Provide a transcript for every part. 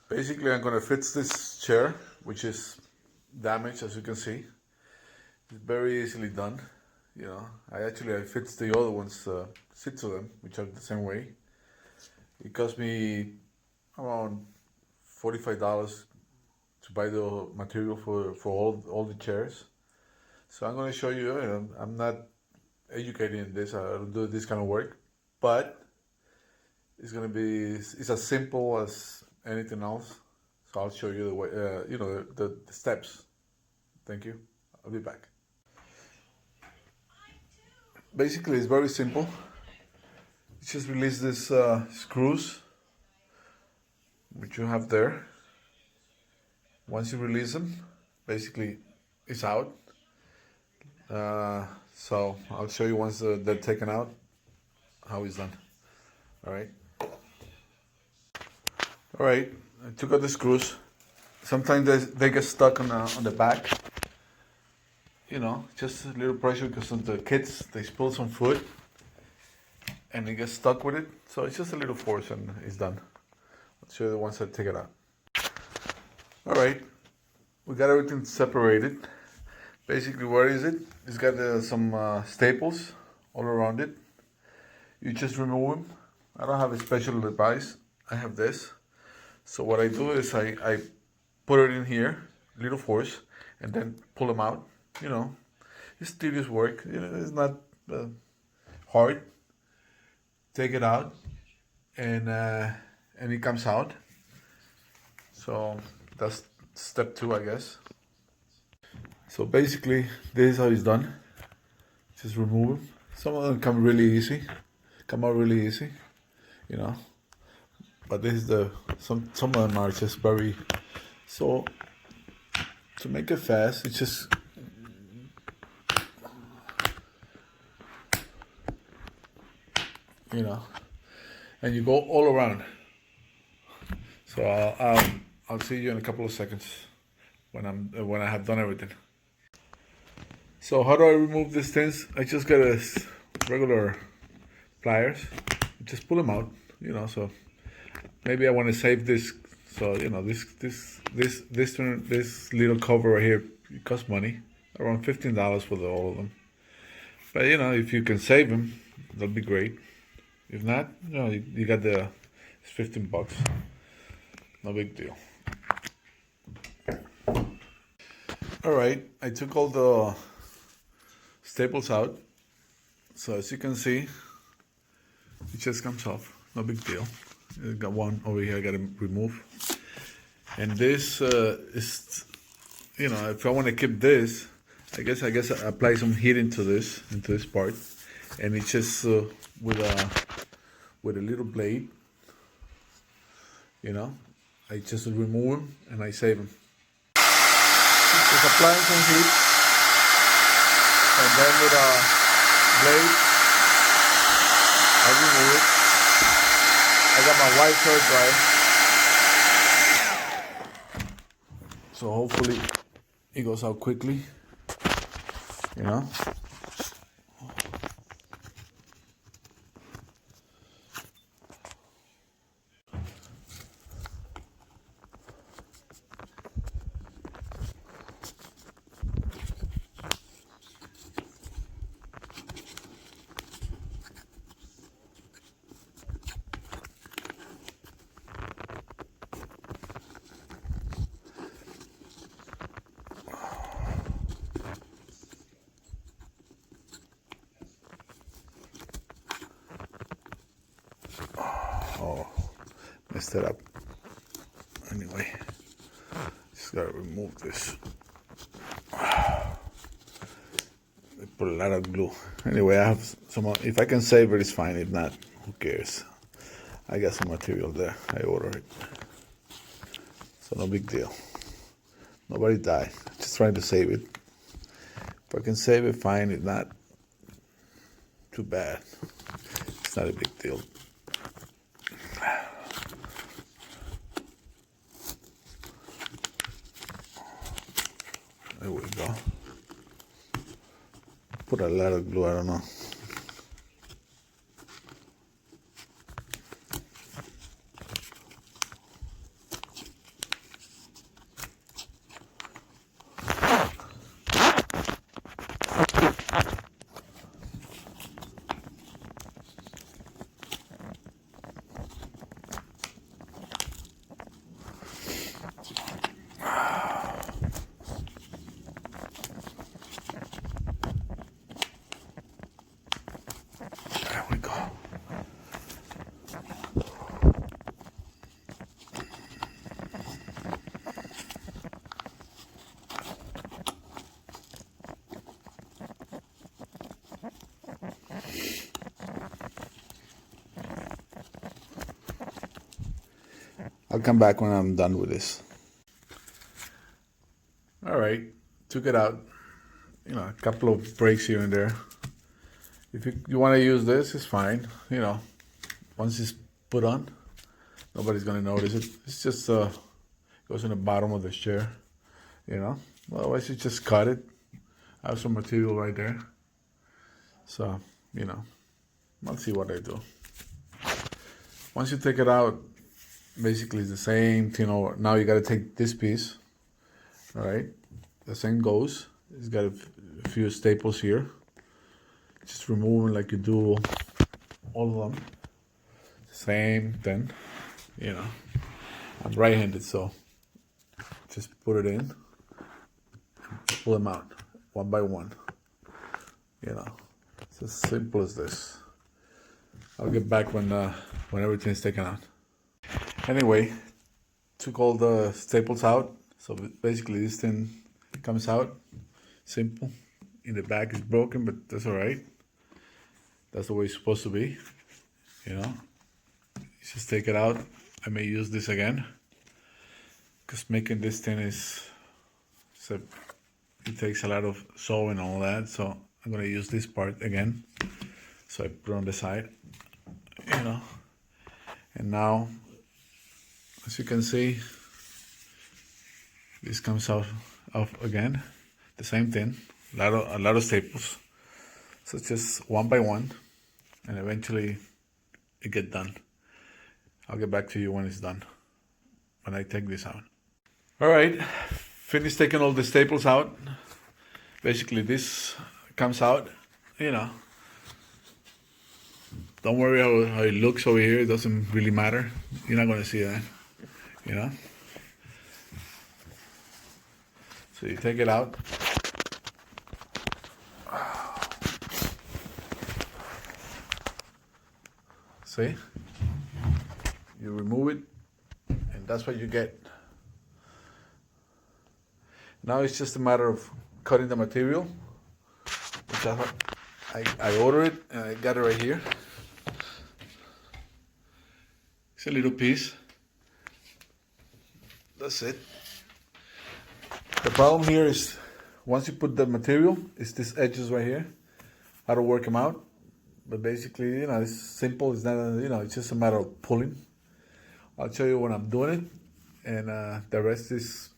Basically, I'm gonna fix this chair, which is damaged, as you can see. It's very easily done. I fixed the other ones, six of them, which are the same way. It cost me around $45 to buy the material for all the chairs. So I'm gonna show you. I'm not educated in this. I don't do this kind of work, but it's as simple as anything else. So I'll show you the way, the steps. Thank you. I'll be back. Basically, it's very simple. You just release these screws, which you have there. Once you release them, basically, it's out. So I'll show you once they're taken out, how it's done. All right. All right. I took out the screws. Sometimes they get stuck on the back. Just a little pressure because of the kids. They spill some food, and they get stuck with it. So it's just a little force, and it's done. I'll show you the ones that take it out. All right. We got everything separated. Basically, where is it? It's got some staples all around it. You just remove them. I don't have a special device. I have this. So what I do is I put it in here, little force, and then pull them out. It's tedious work. It's not hard. Take it out, and it comes out. So that's step 2, I guess. So basically, this is how it's done. Just remove them. Some of them come out really easy, But this is some of them are just very. So to make it fast, it's just and you go all around. So I'll see you in a couple of seconds when I have done everything. So how do I remove these things? I just get a regular pliers, just pull them out. So maybe I want to save this. So this little cover right here, it costs money, around $15 for all of them. But if you can save them, that'll be great. If not, you got it's $15. No big deal. All right, I took all the staples out. So as you can see, it just comes off. No big deal. I got one over here I got to remove. And this is, if I want to keep this, I guess I apply some heat into this part, and it's just with a little blade. I just remove them and I save them. Just applying some heat, and then with a blade, I remove it. I got my white shirt dry, so hopefully it goes out quickly. Oh, messed it up. Anyway, just gotta remove this. I put a lot of glue. Anyway, I have some. If I can save it, it's fine. If not, who cares? I got some material there. I ordered it, so no big deal. Nobody died. Just trying to save it. If I can save it, fine. If not, too bad. It's not a big deal. There we go. Put a lot of glue, I don't know. I'll come back when I'm done with this. All right, took it out. You know, a couple of breaks here and there. If you want to use this, it's fine. You know, once it's put on, nobody's gonna notice it. It's just goes in the bottom of the chair. You know, otherwise you just cut it. I have some material right there. So, you know, let's see what I do. Once you take it out, basically it's the same thing over. Now you gotta take this piece, all right? The same goes. It's got a few staples here. Just remove them like you do all of them. Same thing, you know. I'm right-handed, so just put it in, pull them out one by one. You know, it's as simple as this. I'll get back when everything's taken out. Anyway, took all the staples out. So basically this thing comes out, simple. In the back is broken, but that's all right. That's the way it's supposed to be, you know. Just take it out. I may use this again, because making this thing it takes a lot of sewing and all that. So I'm gonna use this part again. So I put it on the side, you know. And now, as you can see, this comes out again. The same thing, a lot of staples. So it's just one by one, and eventually it get done. I'll get back to you when it's done, when I take this out. All right, finished taking all the staples out. Basically this comes out, you know. Don't worry how it looks over here, it doesn't really matter. You're not gonna see that, you know. So you take it out. See? You remove it, and that's what you get. Now it's just a matter of cutting the material, which I ordered it, and I got it right here. It's a little piece. That's it. The problem here is, once you put the material, it's these edges right here. How to work them out. But basically, you know, it's simple. It's not, you know, it's just a matter of pulling. I'll show you when I'm doing it, and the rest is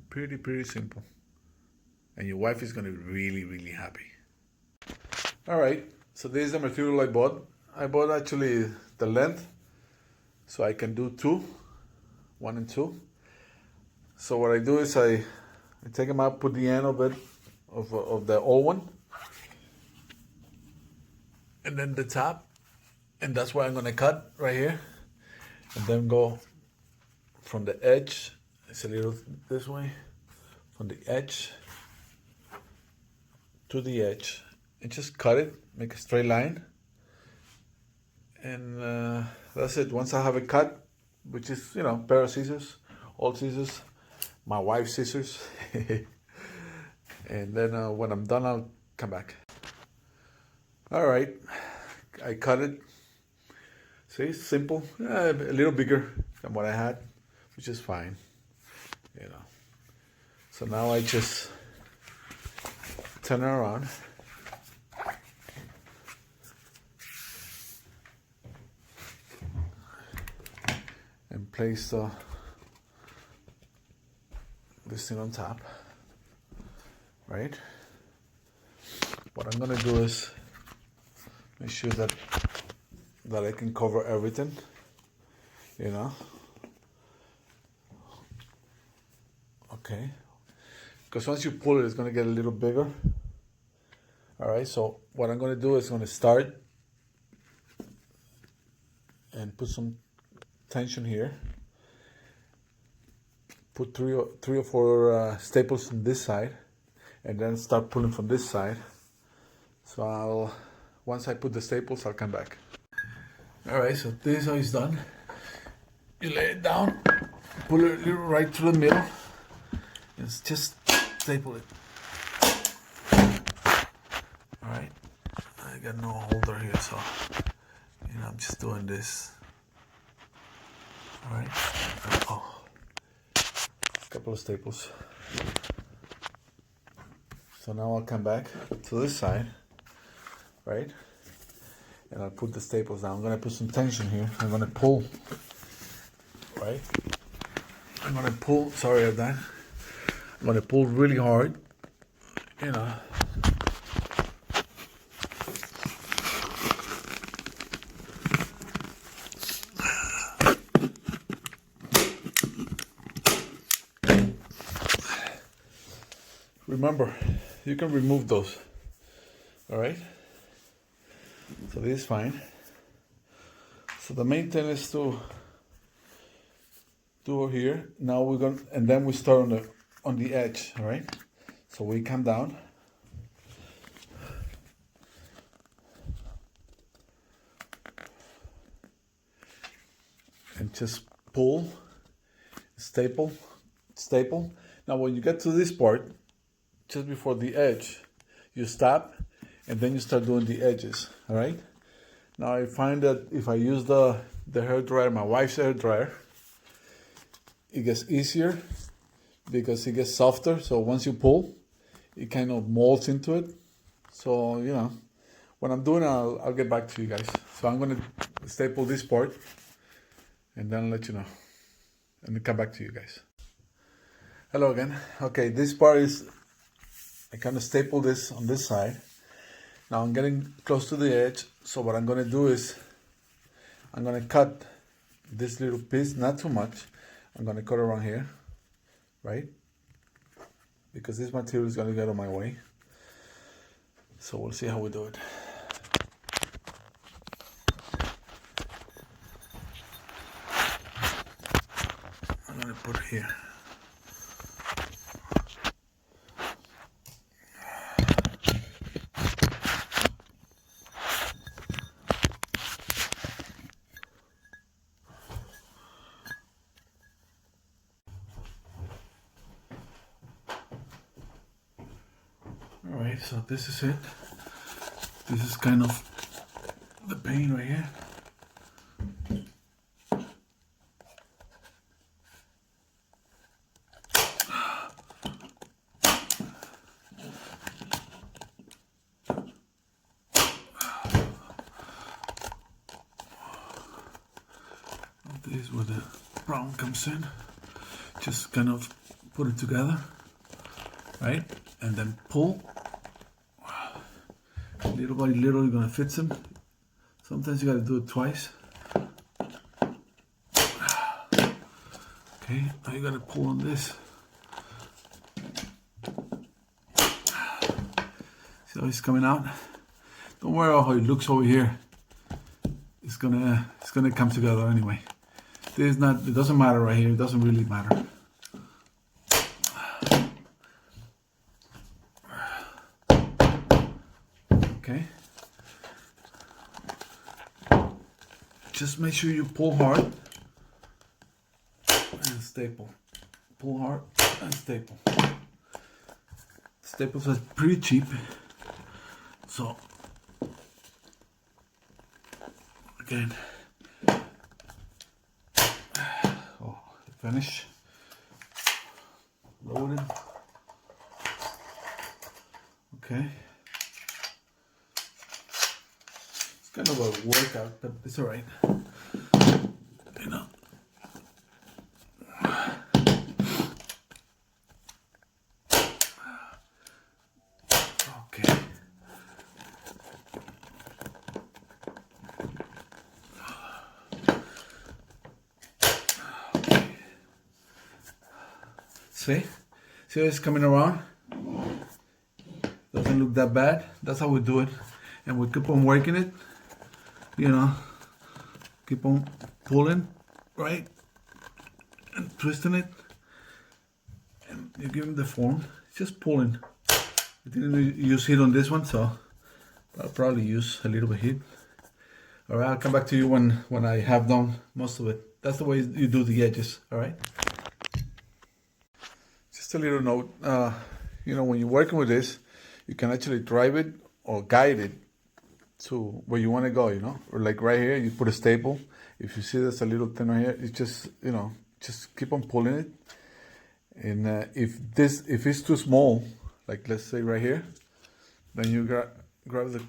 pretty simple. And your wife is gonna be really happy. All right, so this is the material I bought. I bought actually the length, so I can do 1 and 2. So what I do is I take them out, put the end of it, of the old one, and then the top, and that's where I'm gonna cut right here, and then go from the edge. It's a little this way, from the edge to the edge, and just cut it, make a straight line, and that's it. Once I have it cut, which is, you know, pair of scissors, old scissors, my wife's scissors, and then when I'm done, I'll come back. All right, I cut it. See, simple, a little bigger than what I had, which is fine, you know. So now I just turn it around. And place this thing on top, right? What I'm gonna do is make sure that I can cover everything, you know. Okay, because once you pull it, it's gonna get a little bigger. All right, so what I'm gonna do is I'm gonna start and put some tension here. Put three or four staples on this side, and then start pulling from this side. So once I put the staples, I'll come back. All right, so this is how it's done. You lay it down, pull it right through the middle, and just staple it. All right, I got no holder here, so, you know, I'm just doing this. All right. Oh, a couple of staples. So now I'll come back to this side, right? And I'll put the staples down. I'm gonna put some tension here. I'm gonna pull, right? I'm gonna pull, sorry about that. I'm gonna pull really hard, you know. Remember, you can remove those, all right? So this is fine. So the main thing is to do here. Now we're gonna, and then we start on the edge, all right? So we come down. And just pull, staple. Now when you get to this part, just before the edge, you stop and then you start doing the edges, all right? Now I find that if I use the hair dryer, my wife's hair dryer, it gets easier because it gets softer. So once you pull, it kind of molds into it. So, you know, when I'm doing it, I'll get back to you guys. So I'm gonna staple this part and then let you know and then come back to you guys. Hello again. Okay, this part is, I kind of staple this on this side. Now I'm getting close to the edge. So what I'm gonna do is, I'm gonna cut this little piece, not too much. I'm gonna cut around here, right? Because this material is gonna get on my way. So we'll see how we do it. I'm gonna put it here. Alright, so this is it. This is kind of the paint right here. This is where the brown comes in. Just kind of put it together, right? And then pull. Little by little, you're gonna fit them. Sometimes you gotta do it twice. Okay, now you're gonna pull on this. See how it's coming out? Don't worry about how it looks over here. It's gonna come together anyway. This is not, it doesn't matter right here. It doesn't really matter. Okay. Just make sure you pull hard and staple. Pull hard and staple. Staples are pretty cheap. So again, finish. Loaded. Okay. It's kind of a workout, but it's alright. You know. Okay. See how it's coming around? Doesn't look that bad. That's how we do it. And we keep on working it. You know, keep on pulling, right? And twisting it. And you give them the form. Just pulling. I didn't use heat on this one, so I'll probably use a little bit heat. Alright, I'll come back to you when I have done most of it. That's the way you do the edges, alright? Just a little note, you know, when you're working with this, you can actually drive it or guide it to where you want to go, you know? Or like right here, you put a staple If you see there's a little thing right here, it's just, just keep on pulling it. And if it's too small, like let's say right here, then you grab the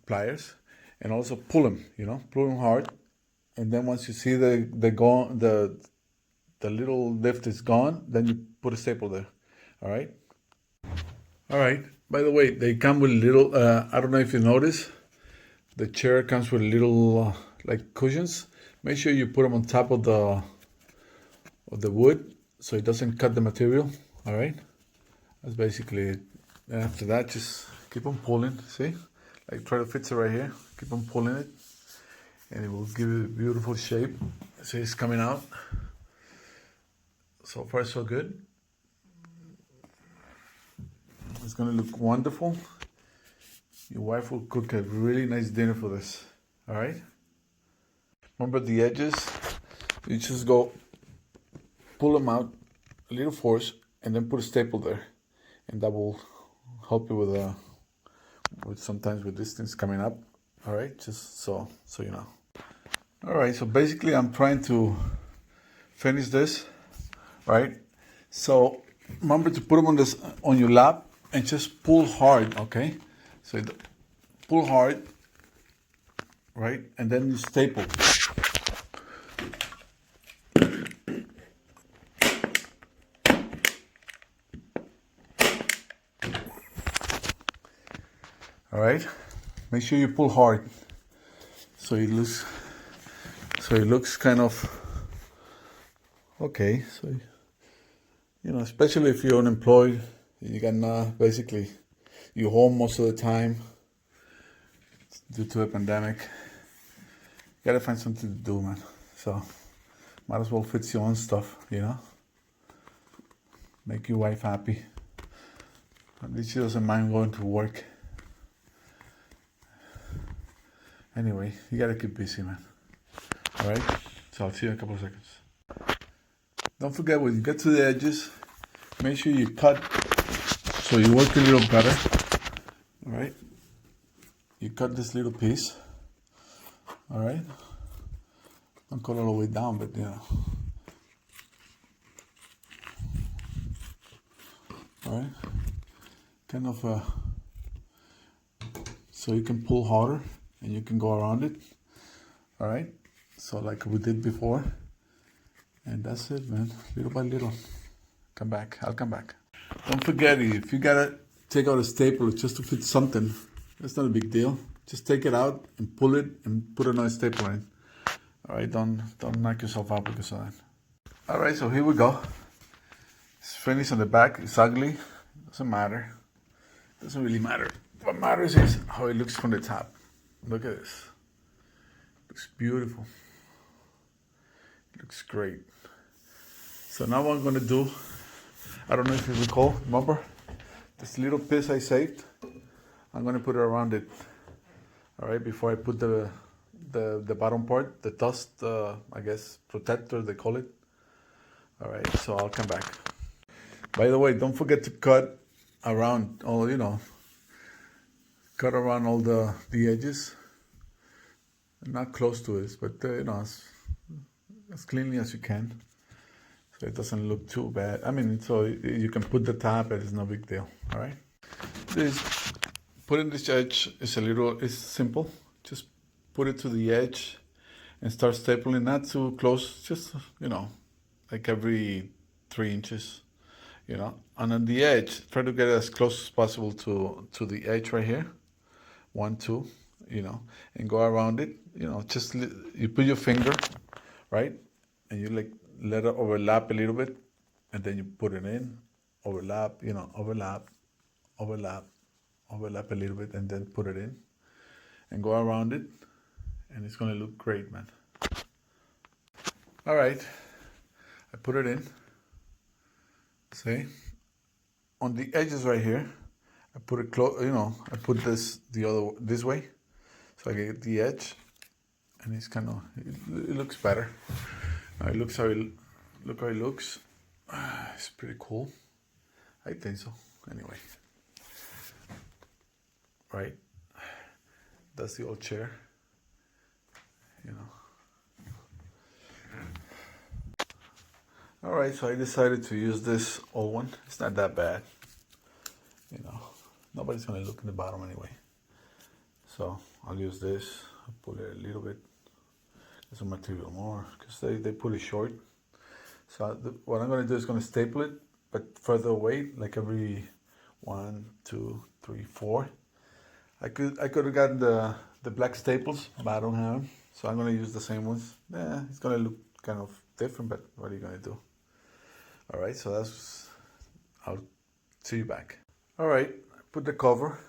pliers and also pull them, pull them hard. And then once you see the little lift is gone, then you put a staple there. All right. All right. By the way, they come with little. I don't know if you notice, the chair comes with little like cushions. Make sure you put them on top of the wood so it doesn't cut the material. All right. That's basically it. And after that, just keep on pulling. See, like try to fix it right here. Keep on pulling it, and it will give you a beautiful shape. See, it's coming out. So far, so good. It's gonna look wonderful. Your wife will cook a really nice dinner for this. All right. Remember the edges? You just go pull them out, a little force, and then put a staple there, and that will help you with sometimes with these things coming up. All right, just so you know. All right, so basically I'm trying to finish this, right? So remember to put them on your lap and just pull hard, okay? So pull hard, right? And then you staple. All right, make sure you pull hard so it looks kind of okay. So especially if you're unemployed, you got basically you're home most of the time due to a pandemic. You gotta find something to do, man. So might as well fix your own stuff, make your wife happy. At least she doesn't mind going to work. Anyway, you gotta keep busy, man. All right, so I'll see you in a couple of seconds. Don't forget, when you get to the edges, make sure you cut so you work a little better. All right, you cut this little piece. All right, don't cut all the way down, but all right, kind of so you can pull harder and you can go around it. All right, so like we did before, and that's it, man. Little by little. I'll come back. Don't forget, if you gotta take out a staple just to fit something, that's not a big deal. Just take it out and pull it and put another staple in. All right, don't knock yourself out because of that. All right, so here we go. It's finished on the back. It's ugly. Doesn't matter. Doesn't really matter. What matters is how it looks from the top. Look at this. Looks beautiful. Looks great. So now what I'm gonna do, I don't know if you recall, remember this little piece I saved? I'm gonna put it around it. All right, before I put the bottom part, the dust, I guess, protector, they call it. All right, so I'll come back. By the way, don't forget to cut around all, cut around all the edges. Not close to it, but as cleanly as you can, so it doesn't look too bad. I mean, so you can put the top, and it's no big deal. All right. Putting this edge is simple. Just put it to the edge and start stapling. Not too close, just like every 3 inches. And on the edge, try to get as close as possible to the edge right here. 1, 2, and go around it. Just you put your finger, right, and you let it overlap a little bit, and then you put it in, overlap, overlap a little bit, and then put it in, and go around it, and it's gonna look great, man. All right, I put it in. See, on the edges right here, I put it close. I put this way, so I get the edge, and it's it looks better. It looks look how it looks. It's pretty cool. I think so. Anyway, right? That's the old chair. Alright, so I decided to use this old one. It's not that bad. You know, nobody's gonna look in the bottom anyway. So I'll use this. I'll pull it a little bit. Get some material more, because they pull it short. So what I'm gonna do is gonna staple it, but further away, like every 1, 2, 3, 4. I could have gotten the black staples, but I don't have them. So I'm gonna use the same ones. Yeah, it's gonna look kind of different, but what are you gonna do? All right, so I'll see you back. All right, put the cover.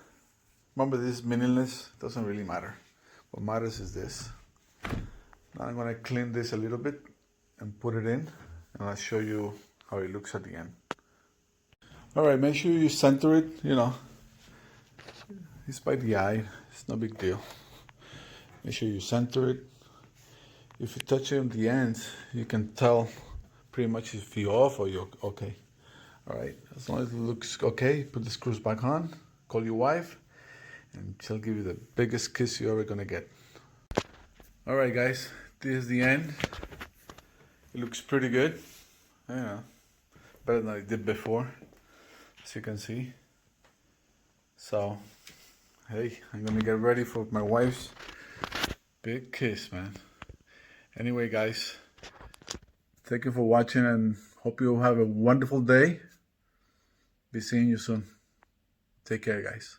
Remember, this is meaningless, doesn't really matter. What matters is this. Now I'm gonna clean this a little bit and put it in, and I'll show you how it looks at the end. All right, make sure you center it, you know. It's by the eye, it's no big deal. Make sure you center it. If you touch it on the ends, you can tell pretty much if you're off or you're okay. All right, as long as it looks okay, put the screws back on, call your wife, and she'll give you the biggest kiss you're ever gonna get. All right, guys, this is the end. It looks pretty good. Yeah, better than I did before, as you can see. So, hey, I'm gonna get ready for my wife's big kiss, man. Anyway, guys, thank you for watching and hope you have a wonderful day. Be seeing you soon. Take care, guys.